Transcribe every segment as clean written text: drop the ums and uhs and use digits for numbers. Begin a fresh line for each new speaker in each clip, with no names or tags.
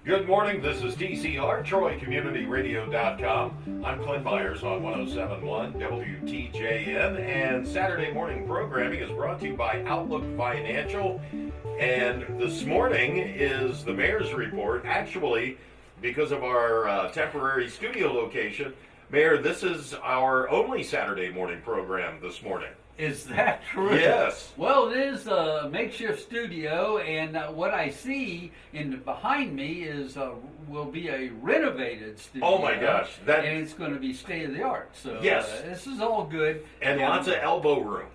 Good morning, this is TCR, TroyCommunityRadio.com. I'm Clint Myers on 1071 WTJN, and Saturday morning programming is brought to you by Outlook Financial. And this morning is the Mayor's Report. Actually, because of our temporary studio location, Mayor, this is our only Saturday morning program this morning.
Is that true?
Yes.
Well, it is a makeshift studio, and what I see behind me is will be a renovated studio.
Oh my gosh,
and it's going to be state of the art. So
yes,
this is all good,
and lots of elbow room.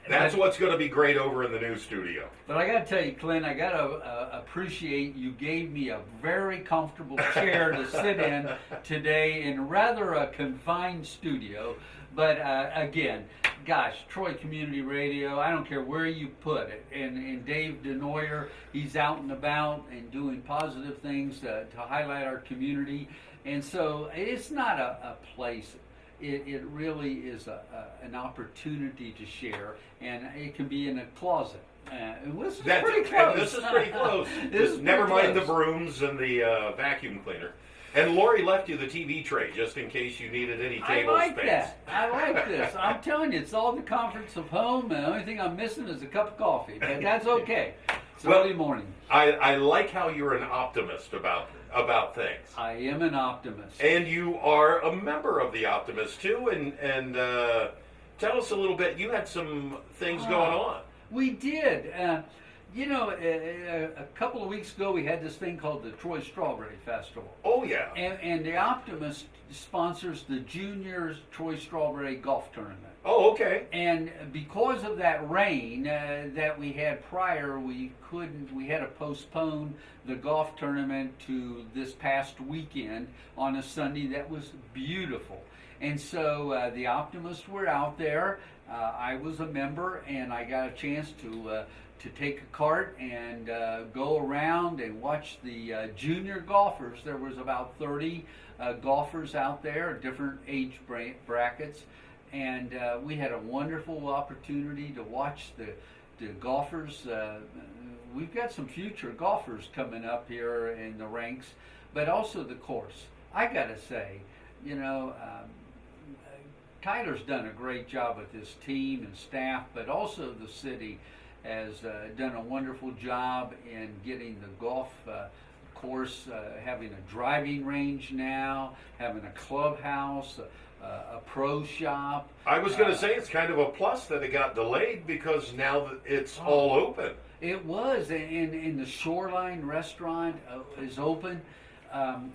That's what's going to be great over in the new studio.
But I got to tell you, Clint, I got to appreciate you gave me a very comfortable chair to sit in today in rather a confined studio. But again, gosh, Troy Community Radio, I don't care where you put it. And Dave DeNoyer, he's out and about and doing positive things to highlight our community. And so it's not a place. It really is an opportunity to share, and it can be in a closet. This is pretty close.
This is pretty close. Never mind the brooms and the vacuum cleaner. And Lori left you the TV tray just in case you needed any table space.
I like this. I'm telling you, it's all the comforts of home, and the only thing I'm missing is a cup of coffee. But that's okay. It's early morning.
I like how you're an optimist about things.
I am an optimist.
And you are a member of the Optimist too. And tell us a little bit. You had some things going on.
We did. A couple of weeks ago, we had this thing called the Troy Strawberry Festival.
Oh, yeah.
And the Optimist sponsors the Junior Troy Strawberry Golf Tournament.
Oh, okay.
And because of that rain that we had prior, we had to postpone the golf tournament to this past weekend on a Sunday that was beautiful. And so the Optimists were out there. I was a member, and I got a chance to take a cart and go around and watch the junior golfers. There was about 30 golfers out there, different age brackets, and we had a wonderful opportunity to watch the golfers. We've got some future golfers coming up here in the ranks, but also the course. I got to say, Tyler's done a great job with his team and staff, but also the city has done a wonderful job in getting the golf course, having a driving range now, having a clubhouse, a pro shop.
I was going to say it's kind of a plus that it got delayed because now that it's all open.
It was, and the Shoreline restaurant is open.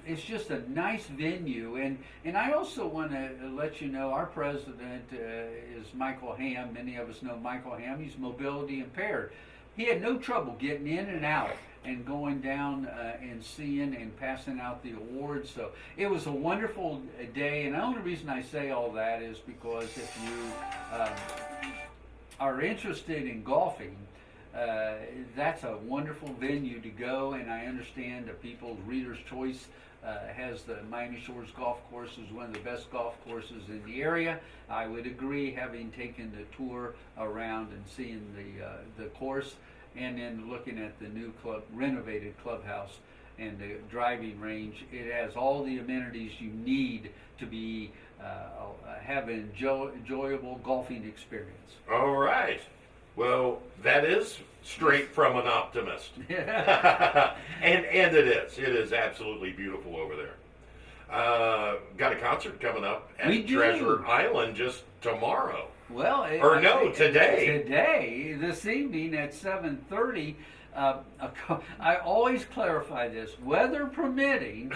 It's just a nice venue, and I also want to let you know our president is Michael Ham. Many of us know Michael Ham. He's mobility impaired. He had no trouble getting in and out and going down and seeing and passing out the awards. So it was a wonderful day, and the only reason I say all that is because if you are interested in golfing, that's a wonderful venue to go, and I understand that People's Reader's Choice has the Miami Shores Golf Course as one of the best golf courses in the area. I would agree, having taken the tour around and seeing the course, and then looking at the new renovated clubhouse and the driving range. It has all the amenities you need to be have an enjoyable golfing experience.
All right. Well, that is straight from an optimist. and it is. It is absolutely beautiful over there. Got a concert coming up at Treasure Island just tomorrow.
Well,
today.
Today, this evening at 7:30. I always clarify this. Weather permitting,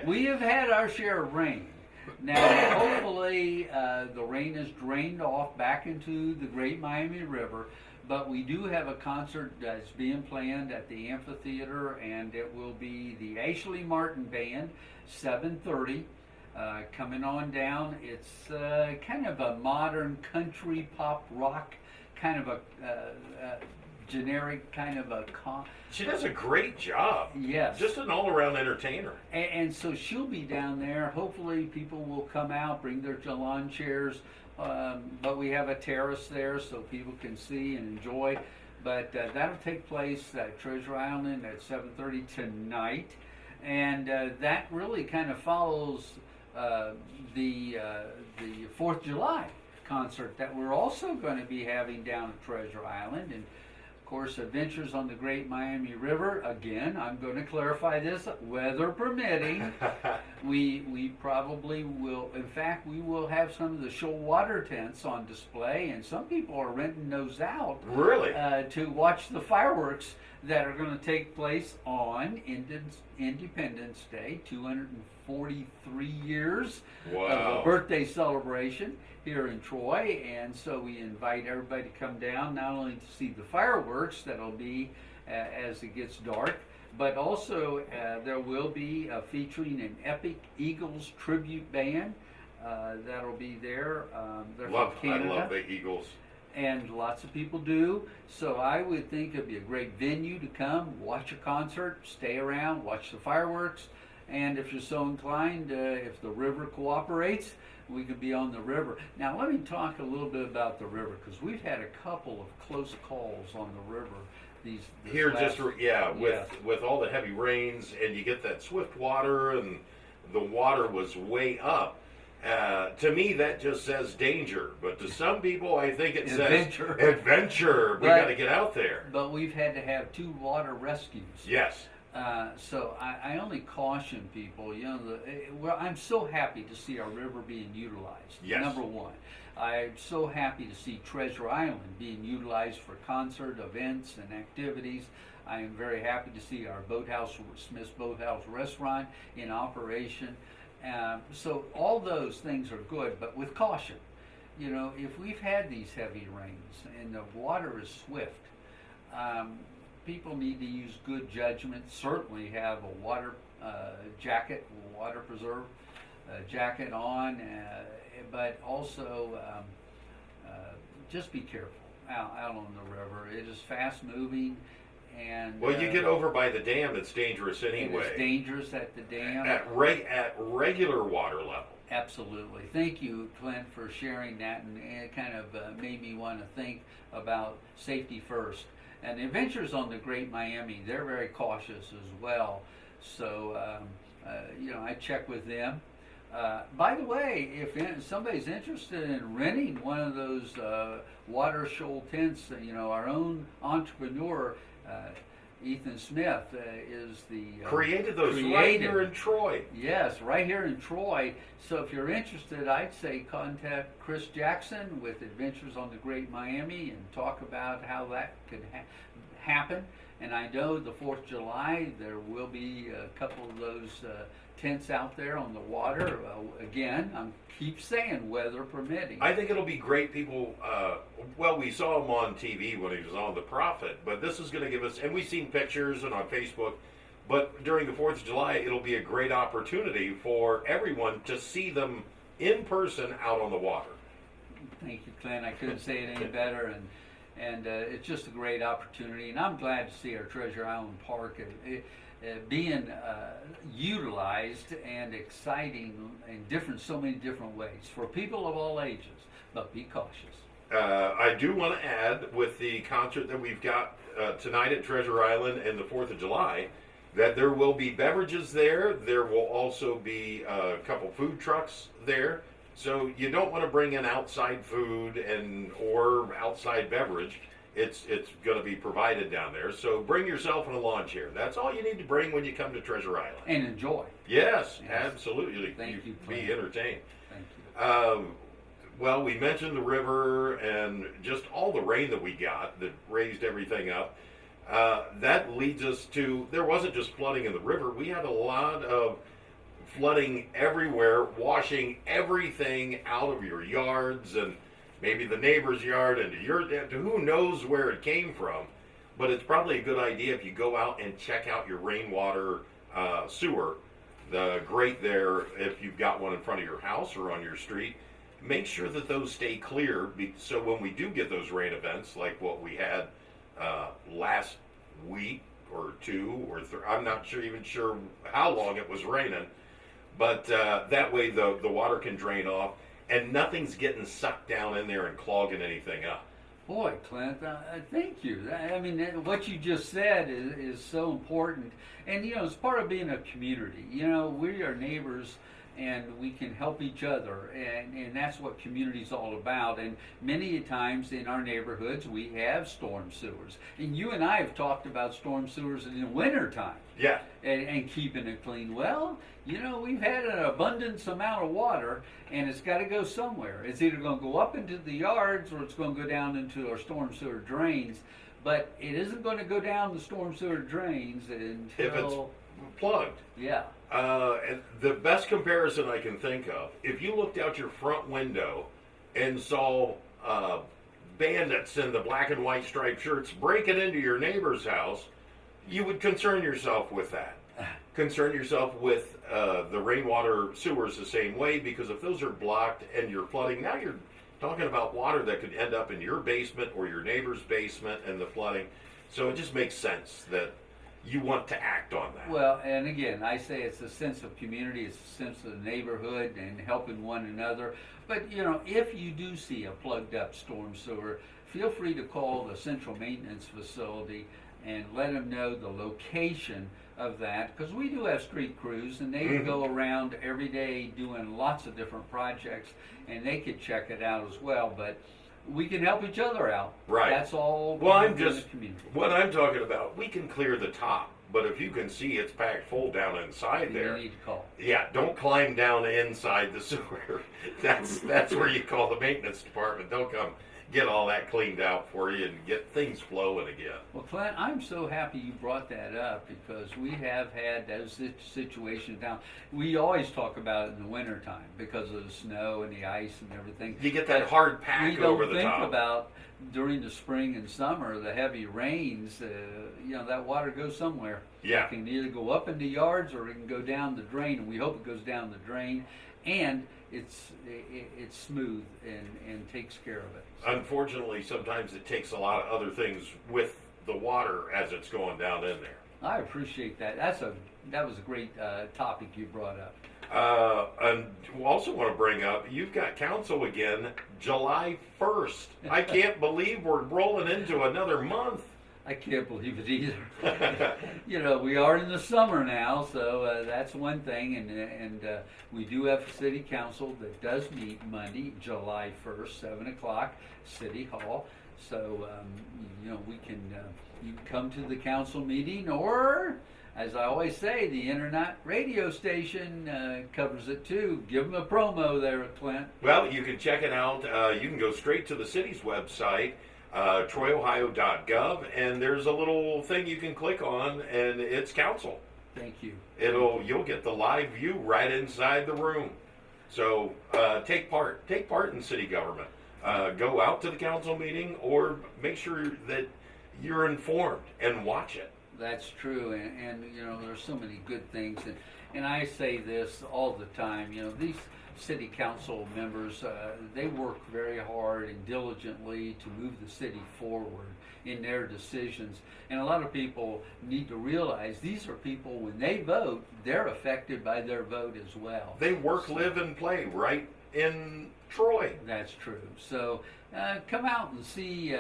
we have had our share of rain. Now, hopefully, the rain is drained off back into the Great Miami River, but we do have a concert that's being planned at the amphitheater, and it will be the Ashley Martin Band, 7:30, coming on down. It's kind of a modern country pop rock, kind of a generic kind of a
she does a great job.
Yes.
Just an all-around entertainer.
And so she'll be down there. Hopefully people will come out, bring their lawn chairs, but we have a terrace there so people can see and enjoy. But that'll take place at Treasure Island at 7:30 tonight. and that really kind of follows the 4th of July concert that we're also going to be having down at Treasure Island. And of course, Adventures on the Great Miami River. Again, I'm going to clarify this, weather permitting. we probably will, in fact, we will have some of the show water tents on display, and some people are renting those out.
Really?
To watch the fireworks that are going to take place on Independence Day, 243 years of a birthday celebration here in Troy. And so we invite everybody to come down, not only to see the fireworks that'll be as it gets dark, but also there will be featuring an Epic Eagles tribute band that'll be there. They're from Canada.
I love the Eagles.
And lots of people do. So I would think it'd be a great venue to come, watch a concert, stay around, watch the fireworks. And if you're so inclined, if the river cooperates, we could be on the river. Now let me talk a little bit about the river, because we've had a couple of close calls on the river.
With all the heavy rains, and you get that swift water, and the water was way up. To me, that just says danger, but to some people, I think it says adventure. We got to get out there.
But we've had to have 2 water rescues.
Yes.
So I only caution people. Well, I'm so happy to see our river being utilized.
Yes.
Number one, I'm so happy to see Treasure Island being utilized for concert events and activities. I am very happy to see our Smith's Boathouse Restaurant in operation. So all those things are good, but with caution. If we've had these heavy rains and the water is swift, people need to use good judgment. Certainly have a water jacket, water preserve jacket on, but also just be careful out on the river. It is fast moving. And
you get over by the dam, it's dangerous anyway.
It's dangerous at the dam.
At regular water level.
Absolutely. Thank you, Clint, for sharing that, and it kind of made me want to think about safety first. And the Adventures on the Great Miami, they're very cautious as well. So, I check with them. By the way, if somebody's interested in renting one of those water shoal tents, our own entrepreneur, Ethan Smith, is the
created those right here in Troy.
Yes, right here in Troy. So if you're interested, I'd say contact Chris Jackson with Adventures on the Great Miami and talk about how that could happen. And I know the 4th of July there will be a couple of those tents out there on the water. Again, I keep saying weather permitting.
I think it'll be great. People, we saw him on TV when he was on The Prophet, but this is going to give us, and we've seen pictures and on Facebook, but during the 4th of July, it'll be a great opportunity for everyone to see them in person out on the water.
Thank you, Clint. I couldn't say it any better, and it's just a great opportunity, and I'm glad to see our Treasure Island Park being utilized and exciting in so many different ways for people of all ages, but be cautious.
I do want to add, with the concert that we've got tonight at Treasure Island and the 4th of July, that there will be beverages there. There will also be a couple food trucks there. So you don't want to bring in outside food or outside beverage. It's going to be provided down there. So bring yourself in a lawn chair. That's all you need to bring when you come to Treasure Island.
And enjoy.
Yes. Absolutely.
Thank you.
Be entertained.
Thank you.
We mentioned the river and just all the rain that we got that raised everything up. That leads us to, there wasn't just flooding in the river. We had a lot of flooding everywhere, washing everything out of your yards and maybe the neighbor's yard and to who knows where it came from. But it's probably a good idea if you go out and check out your rainwater sewer, the grate there, if you've got one in front of your house or on your street. Make sure that those stay clear, so when we do get those rain events like what we had last week or 2 or 3, I'm not even sure how long it was raining, but that way the water can drain off and nothing's getting sucked down in there and clogging anything up.
Boy, Clint, thank you. I mean, what you just said is so important. And, it's part of being a community. We are neighbors and we can help each other. And that's what community's all about. And many times in our neighborhoods, we have storm sewers. And you and I have talked about storm sewers in the wintertime.
Yeah.
And keeping it clean. Well, we've had an abundance amount of water, and it's got to go somewhere. It's either going to go up into the yards or it's going to go down into our storm sewer drains. But it isn't going to go down the storm sewer drains until
If it's plugged.
Yeah.
And the best comparison I can think of, if you looked out your front window and saw bandits in the black and white striped shirts breaking into your neighbor's house, you would concern yourself with that. Concern yourself with the rainwater sewers the same way, because if those are blocked and you're flooding, now you're talking about water that could end up in your basement or your neighbor's basement and the flooding. So it just makes sense that you want to act on that.
Well, and again, I say it's a sense of community, it's a sense of the neighborhood and helping one another. But, if you do see a plugged up storm sewer, feel free to call the central maintenance facility and let them know the location of that, because we do have street crews and they go around every day doing lots of different projects, and they could check it out as well. But we can help each other out.
Right.
That's all.
Well,
in the community.
what I'm talking about, we can clear the top, but if you can see it's packed full down inside there,
You need to call.
yeah, don't climb down inside the sewer. That's where you call the maintenance department. They'll come get all that cleaned out for you and get things flowing again.
Well, Clint, I'm so happy you brought that up, because we have had those situations down. We always talk about it in the wintertime because of the snow and the ice and everything.
You get that hard pack over the top.
We don't think about during the spring and summer, the heavy rains, that water goes somewhere.
Yeah.
It can either go up in the yards or it can go down the drain, and we hope it goes down the drain. And it's smooth and takes care of it.
Unfortunately, sometimes it takes a lot of other things with the water as it's going down in there.
I appreciate that. That was a great topic you brought up.
And we also want to bring up, you've got council again July 1st. I can't believe we're rolling into another month.
I can't believe it either. We are in the summer now, so that's one thing. And we do have a city council that does meet Monday, July 1st, 7 o'clock, City Hall. So, you can come to the council meeting, or, as I always say, the internet radio station covers it too. Give them a promo there, Clint.
Well, you can check it out. You can go straight to the city's website, troyohio.gov, and there's a little thing you can click on, and it's council.
Thank you.
You'll get the live view right inside the room. So take part in city government. Go out to the council meeting, or make sure that you're informed and watch it.
That's true, and there's so many good things, and I say this all the time. These city council members, they work very hard and diligently to move the city forward in their decisions. And a lot of people need to realize these are people, when they vote, they're affected by their vote as well.
They work, live, and play right in Troy.
That's true. So come out and see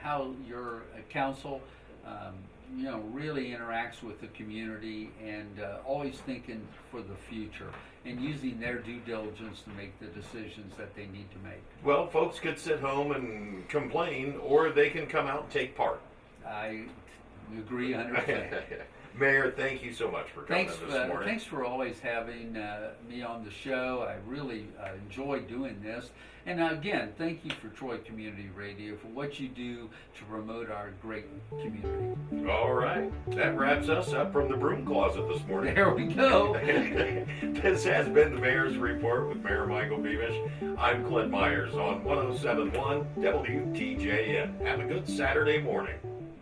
how your council really interacts with the community, and always thinking for the future and using their due diligence to make the decisions that they need to make.
Well, folks could sit home and complain, or they can come out and take part.
I agree 100%.
Mayor, thank you so much for coming this morning.
Thanks for always having me on the show. I really enjoy doing this. And again, thank you for Troy Community Radio for what you do to promote our great community.
All right. That wraps us up from the broom closet this morning.
There we go.
This has been the Mayor's Report with Mayor Michael Beamish. I'm Clint Myers on 107.1 WTJN. Have a good Saturday morning.